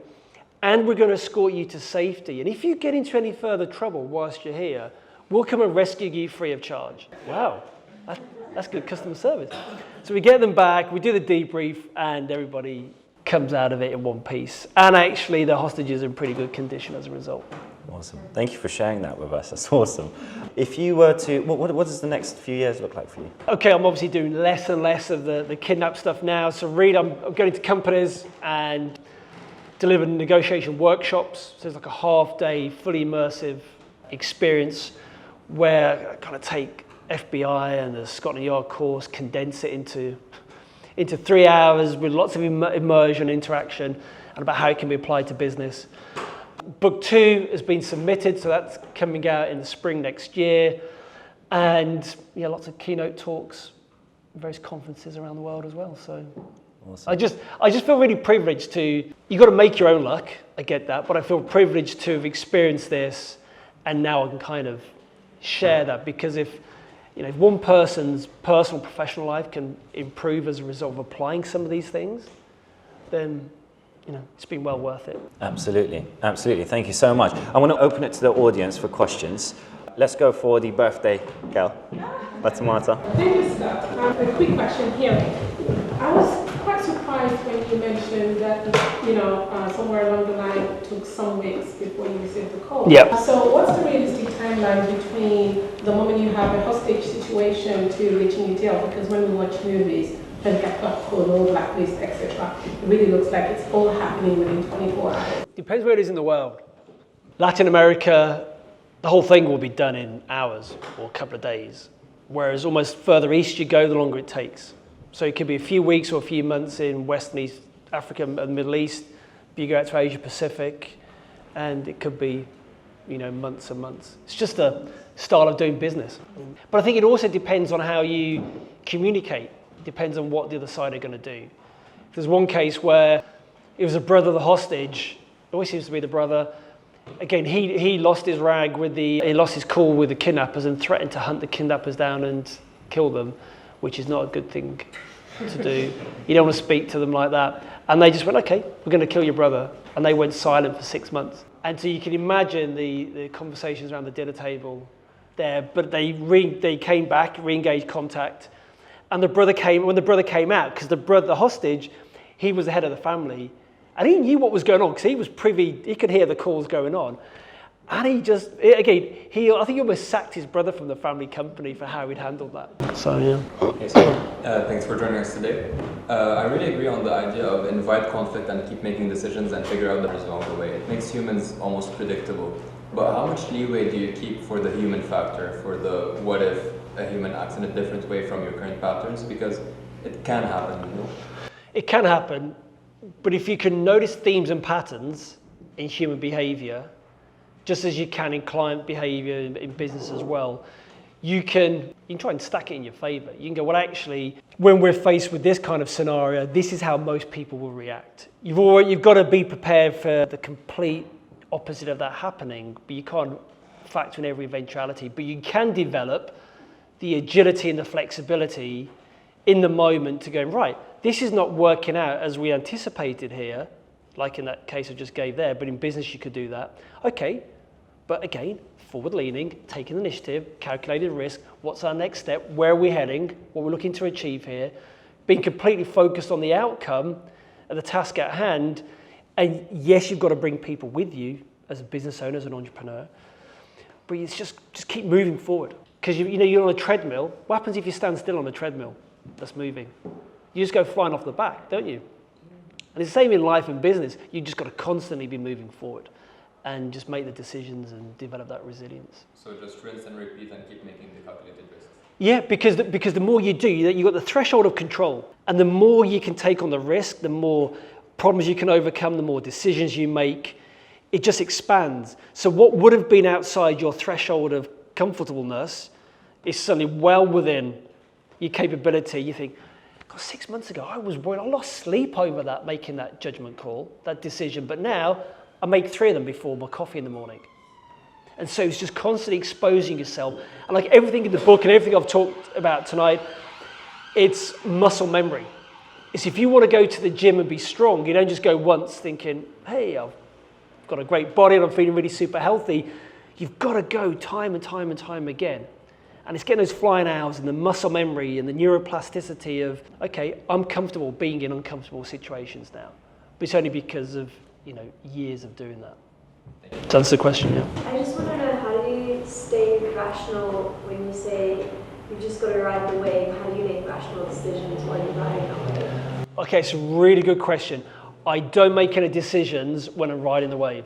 and we're going to escort you to safety. And if you get into any further trouble whilst you're here, we'll come and rescue you free of charge. Wow, that's good customer service. So we get them back, we do the debrief, and everybody comes out of it in one piece. And actually, the hostages are in pretty good condition as a result. Awesome. Thank you for sharing that with us. That's awesome. If you were to, what does the next few years look like for you? Okay, I'm obviously doing less and less of the kidnap stuff now. So really, I'm going to companies and delivering negotiation workshops. So it's like a half-day, fully immersive experience where I kind of take FBI and the Scotland Yard course, condense it into 3 hours with lots of immersion, interaction, and about how it can be applied to business. Book 2 has been submitted, so that's coming out in the spring next year. And yeah, lots of keynote talks, various conferences around the world as well. So awesome. I just feel really privileged to, you've got to make your own luck, I get that, but I feel privileged to have experienced this, and now I can kind of share that, because if one person's personal, professional life can improve as a result of applying some of these things, then it's been well worth it. Absolutely, absolutely. Thank you so much. I want to open it to the audience for questions. Let's go for the birthday girl. That's Marta. Thank you, Scott. A quick question here. I was quite surprised when you mentioned that, somewhere along the line it took some weeks before you received the call. Yep. So what's the realistic timeline between the moment you have a hostage situation to reaching your jail? Because when we watch movies, and get code, all blacklist, etc. It really looks like it's all happening within 24 hours. Depends where it is in the world. Latin America, the whole thing will be done in hours or a couple of days. Whereas almost further east you go, the longer it takes. So it could be a few weeks or a few months in West and East Africa and the Middle East. You go out to Asia Pacific, and it could be, months and months. It's just a style of doing business. But I think it also depends on how you communicate. Depends on what the other side are going to do. There's one case where it was a brother of the hostage. It always seems to be the brother. Again, he lost his rag he lost his cool with the kidnappers and threatened to hunt the kidnappers down and kill them, which is not a good thing to do. You don't want to speak to them like that. And they just went, okay, we're going to kill your brother. And they went silent for 6 months. And so you can imagine the conversations around the dinner table there. But they came back, re-engaged contact. And when the brother came out, because the hostage, he was the head of the family, and he knew what was going on because he was privy, he could hear the calls going on. And I think he almost sacked his brother from the family company for how he'd handled that. So, yeah. Hey, so, thanks for joining us today. I really agree on the idea of invite conflict and keep making decisions and figure out the results along the way. It makes humans almost predictable. But how much leeway do you keep for the human factor, for the what if a human acts in a different way from your current patterns? Because it can happen, It can happen, but if you can notice themes and patterns in human behavior, just as you can in client behavior in business as well, you can try and stack it in your favor. You can go, well, actually, when we're faced with this kind of scenario, this is how most people will react. You've got to be prepared for the complete opposite of that happening, but you can't factor in every eventuality. But you can develop the agility and the flexibility in the moment to go, right, this is not working out as we anticipated here, like in that case I just gave there, but in business you could do that. Okay, But again, forward-leaning, taking initiative, calculated risk, what's our next step, where are we heading, what we're looking to achieve here, being completely focused on the outcome and the task at hand. And yes, you've got to bring people with you as a business owner, as an entrepreneur, but it's just keep moving forward. Because you're on a treadmill. What happens if you stand still on a treadmill that's moving? You just go flying off the back, don't you? And it's the same in life and business. You just got to constantly be moving forward and just make the decisions and develop that resilience. So just rinse and repeat and keep making the calculated risks. Yeah, because the more you do, you've got the threshold of control. And the more you can take on the risk, the more problems you can overcome, the more decisions you make, it just expands. So what would have been outside your threshold of comfortableness is suddenly well within your capability. You think, God, 6 months ago, I was worried. I lost sleep over that, making that judgment call, that decision. But now I make 3 of them before my coffee in the morning. And so it's just constantly exposing yourself. And like everything in the book and everything I've talked about tonight, it's muscle memory. It's if you want to go to the gym and be strong, you don't just go once thinking, hey, I've got a great body and I'm feeling really super healthy. You've got to go time and time and time again. And it's getting those flying hours and the muscle memory and the neuroplasticity of, okay, I'm comfortable being in uncomfortable situations now. But it's only because of, years of doing that. To answer the question, yeah. I just want to know, how do you stay rational when you say you've just got to ride the wave? How do you make rational decisions while you're riding that wave? Okay, it's a really good question. I don't make any decisions when I'm riding the wave.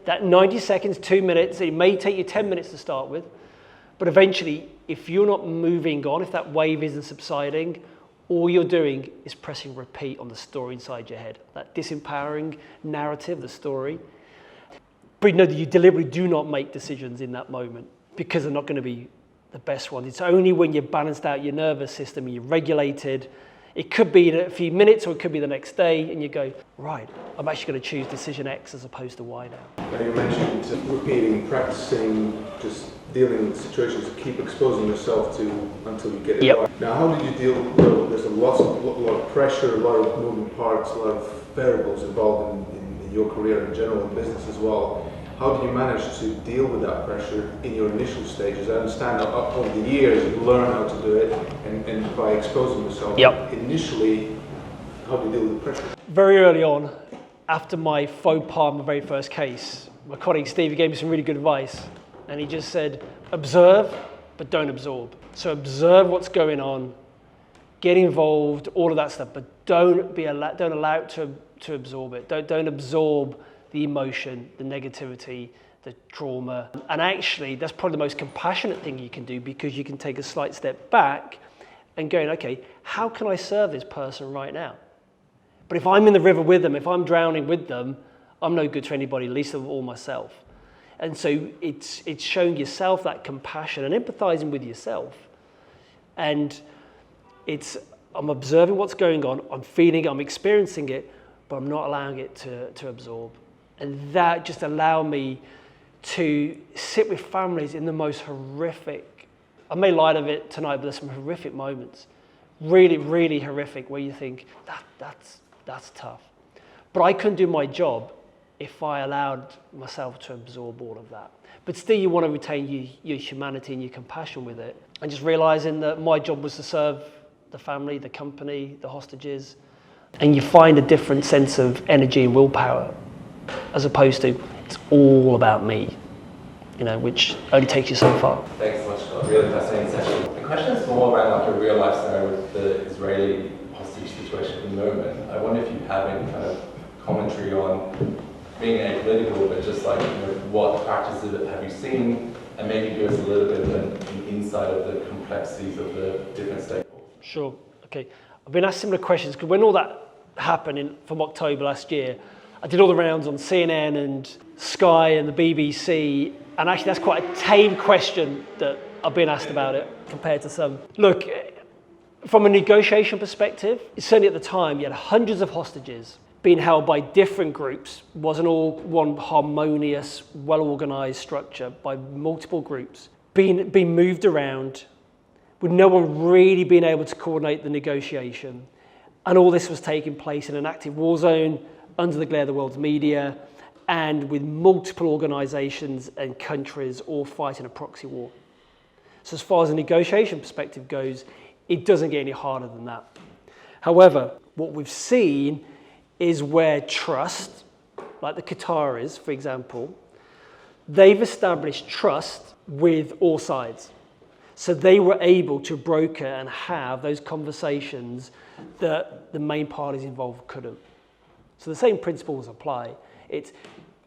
That 90 seconds, 2 minutes, it may take you 10 minutes to start with, but eventually, if you're not moving on, if that wave isn't subsiding, all you're doing is pressing repeat on the story inside your head, that disempowering narrative, the story. But you deliberately do not make decisions in that moment because they're not going to be the best ones. It's only when you've balanced out your nervous system and you're regulated. It could be in a few minutes or it could be the next day, and you go, right, I'm actually going to choose decision X as opposed to Y now. Now you mentioned repeating, practicing, just dealing with situations, keep exposing yourself to until you get it right. Now, how did you deal with there's a lot of pressure, a lot of moving parts, a lot of variables involved in your career in general, in business as well. How do you manage to deal with that pressure in your initial stages? I understand that over the years you learn how to do it, and by exposing yourself initially, how do you deal with the pressure? Very early on, after my faux pas, my very first case, my colleague Steve gave me some really good advice, and he just said, observe, but don't absorb. So observe what's going on, get involved, all of that stuff, but don't allow it to absorb it. Don't absorb the emotion, the negativity, the trauma. And actually, that's probably the most compassionate thing you can do, because you can take a slight step back and going, okay, how can I serve this person right now? But if I'm in the river with them, if I'm drowning with them, I'm no good to anybody, least of all myself. And so it's showing yourself that compassion and empathizing with yourself. And I'm observing what's going on, I'm feeling it, I'm experiencing it, but I'm not allowing it to absorb. And that just allowed me to sit with families in the most horrific, I may lie of it tonight, but there's some horrific moments, really, really horrific, where you think, that's tough. But I couldn't do my job if I allowed myself to absorb all of that. But still, you want to retain your humanity and your compassion with it. And just realizing that my job was to serve the family, the company, the hostages. And you find a different sense of energy and willpower, as opposed to it's all about me, which only takes you so far. Thanks so much, Scott. Really fascinating session. The question is more around like a real life scenario with the Israeli hostage situation at the moment. I wonder if you have any kind of commentary on being apolitical, but just like what practices have you seen, and maybe give us a little bit of an insight of the complexities of the different stakeholders. Sure. Okay. I've been asked similar questions because when all that happened from October last year, I did all the rounds on CNN and Sky and the BBC, and actually that's quite a tame question that I've been asked about it compared to some. Look, from a negotiation perspective, certainly at the time, you had hundreds of hostages being held by different groups. It wasn't all one harmonious, well-organized structure, by multiple groups, being moved around, with no one really being able to coordinate the negotiation. And all this was taking place in an active war zone, under the glare of the world's media, and with multiple organizations and countries all fighting a proxy war. So as far as a negotiation perspective goes, it doesn't get any harder than that. However, what we've seen is where trust, like the Qataris, for example, they've established trust with all sides. So they were able to broker and have those conversations that the main parties involved couldn't. So the same principles apply. It's,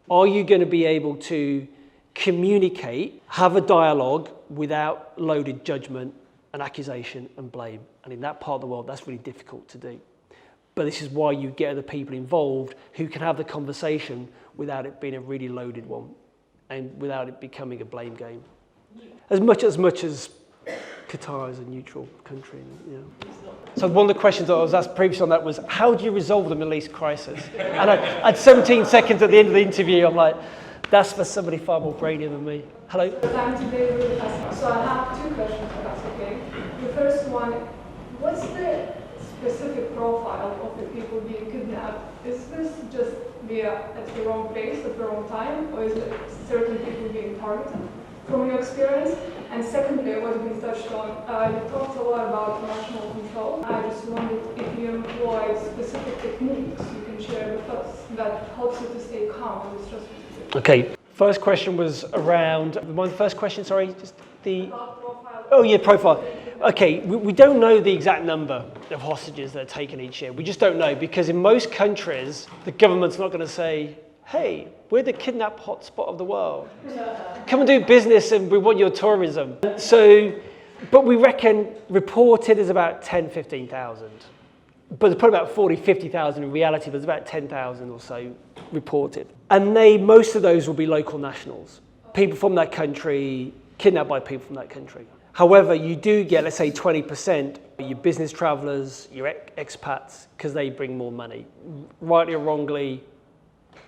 are you going to be able to communicate, have a dialogue without loaded judgment and accusation and blame? And in that part of the world, that's really difficult to do. But this is why you get other people involved who can have the conversation without it being a really loaded one and without it becoming a blame game. As much as Qatar is a neutral country. You know. So one of the questions that I was asked previously on that was, how do you resolve the Middle East crisis? And I had 17 seconds at the end of the interview. I'm like, that's for somebody far more brainier than me. Hello? I'm today really fascinating. So I have two questions, if that's okay. The first one, what's the specific profile of the people being kidnapped? Is this just at the wrong place at the wrong time, or is it certain people being targeted from your experience? And secondly, what's been touched on, you talked a lot about emotional control. I just wondered if you employ specific techniques you can share with us that helps you to stay calm in this stressful situation. Okay, first question was around, the first question, sorry, just the... Oh yeah, profile. Okay, we don't know the exact number of hostages that are taken each year. We just don't know, because in most countries, the government's not going to say, hey, we're the kidnap hotspot of the world. Come and do business and we want your tourism. So, but we reckon reported is about 10, 15,000. But there's probably about 40, 50,000 in reality. There's about 10,000 or so reported. And most of those will be local nationals. People from that country, kidnapped by people from that country. However, you do get, let's say 20%, your business travelers, your expats, because they bring more money. Rightly or wrongly,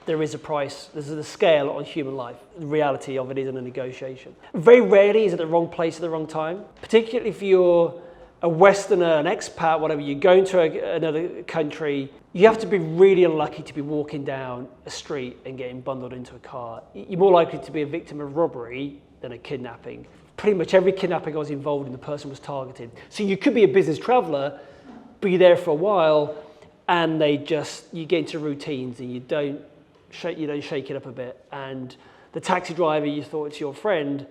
there is a price, there's a scale on human life. The reality of it is in a negotiation. Very rarely is it the wrong place at the wrong time, particularly if you're a Westerner, an expat, whatever, you're going to another country, you have to be really unlucky to be walking down a street and getting bundled into a car. You're more likely to be a victim of robbery than a kidnapping. Pretty much every kidnapping I was involved in, the person was targeted. So you could be a business traveler, but you're there for a while, and you get into routines and you don't shake it up a bit. And the taxi driver, you thought it's your friend,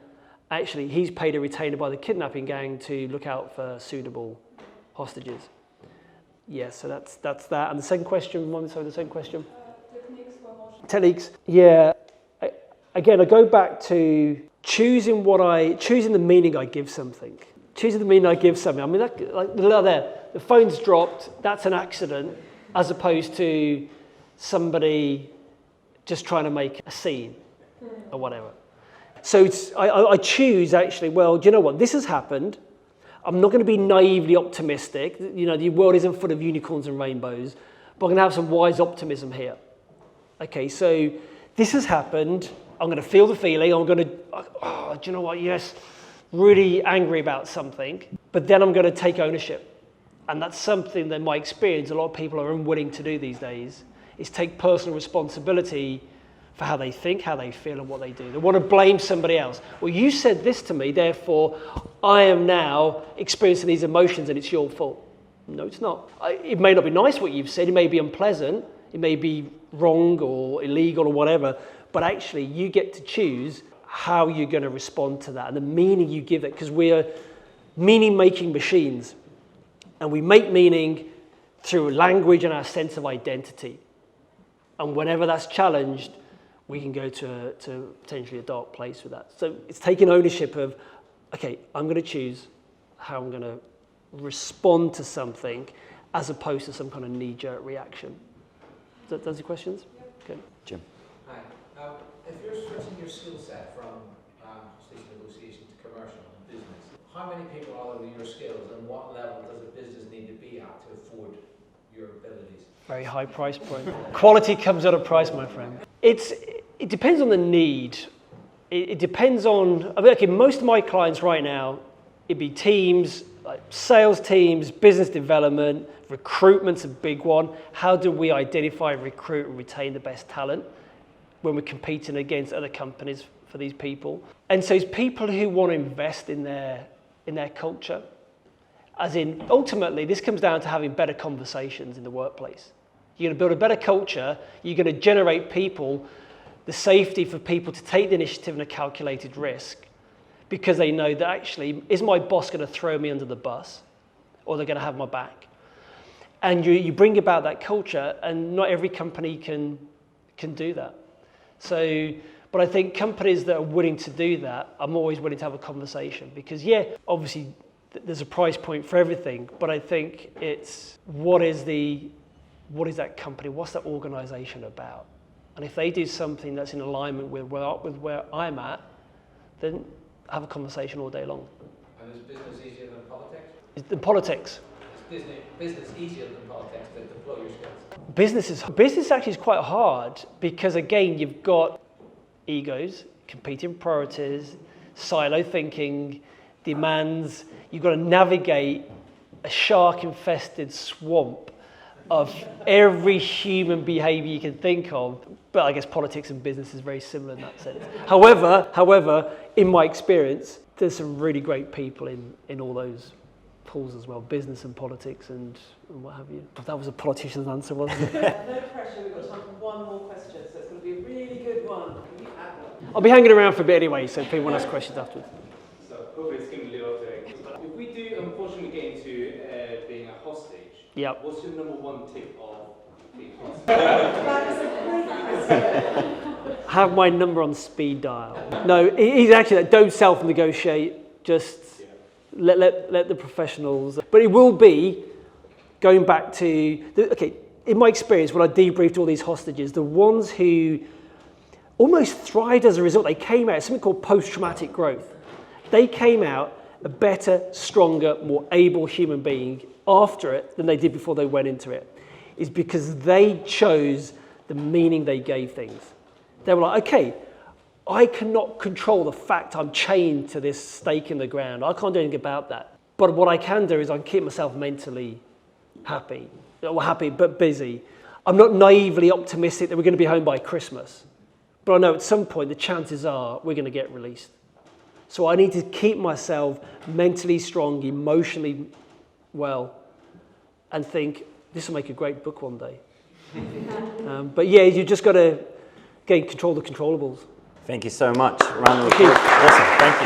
actually he's paid a retainer by the kidnapping gang to look out for suitable hostages. Yeah, so that's that. And the second question, Techniques for emotional. Techniques, yeah. Again, I go back to choosing the meaning I give something. Choosing the meaning I give something. I mean, like the phone's dropped, that's an accident, as opposed to somebody just trying to make a scene or whatever. So I choose actually, well, do you know what? This has happened. I'm not going to be naively optimistic. You know, the world isn't full of unicorns and rainbows, but I'm going to have some wise optimism here. Okay, so this has happened. I'm going to feel the feeling. I'm going to, do you know what? Yes, really angry about something. But then I'm going to take ownership. And that's something that in my experience, a lot of people are unwilling to do these days, is take personal responsibility for how they think, how they feel, and what they do. They want to blame somebody else. Well, you said this to me, therefore I am now experiencing these emotions and it's your fault. No, it's not. It may not be nice what you've said. It may be unpleasant. It may be wrong or illegal or whatever. But actually, you get to choose how you're going to respond to that and the meaning you give it, because we are meaning-making machines. And we make meaning through language and our sense of identity. And whenever that's challenged, we can go to potentially a dark place with that. So it's taking ownership of, okay, I'm going to choose how I'm going to respond to something as opposed to some kind of knee-jerk reaction. Does that answer your questions? Yeah. Okay. Jim. Hi. If you're switching your skill set from hostage negotiation to commercial and business, how many people are there with your skills, and what level does a business need to be at to afford your abilities? Very high price point. Quality comes at a price, my friend. It depends on the need. It depends on, okay, most of my clients right now, it'd be teams, like sales teams, business development, recruitment's a big one. How do we identify, recruit, and retain the best talent? when we're competing against other companies for these people. And so it's people who want to invest in their culture. As in, ultimately, this comes down to having better conversations in the workplace. You're going to build a better culture, you're going to generate people, the safety for people to take the initiative and a calculated risk, because they know that actually, is my boss going to throw me under the bus, or they're going to have my back? And you bring about that culture, and not every company can do that. So, but I think companies that are willing to do that, I'm always willing to have a conversation, because yeah, obviously there's a price point for everything, but I think it's what is that company, what's that organization about? And if they do something that's in alignment with where I'm at, then have a conversation all day long. And is business easier than politics? In politics. Is business easier than politics to deploy your skills? Business actually is quite hard, because again, you've got egos, competing priorities, silo thinking, demands. You've got to navigate a shark-infested swamp of every human behavior you can think of. But I guess politics and business is very similar in that sense. However, in my experience, there's some really great people in all those pools as well, business and politics and what have you. That was a politician's answer, wasn't it? No pressure, we've got time for one more question, so it's going to be a really good one. Can you add one? I'll be hanging around for a bit anyway, so people want to ask questions afterwards. So hopefully it's going to live up to it. If we do unfortunately get into being a hostage, yep. What's your number one tip of being a hostage? That is a great question. Have my number on speed dial. No, he's actually like, don't self-negotiate, just let the professionals. But it will be, going back to, in my experience, when I debriefed all these hostages, the ones who almost thrived as a result, they came out, something called post-traumatic growth. They came out a better, stronger, more able human being after it than they did before they went into it. Is because they chose the meaning they gave things. They were like, okay, I cannot control the fact I'm chained to this stake in the ground. I can't do anything about that. But what I can do is I can keep myself mentally happy. Well, happy, but busy. I'm not naively optimistic that we're going to be home by Christmas. But I know at some point the chances are we're going to get released. So I need to keep myself mentally strong, emotionally well, and think, this will make a great book one day. But yeah, you just got to control the controllables. Thank you so much. Round of applause. Awesome. Thank you.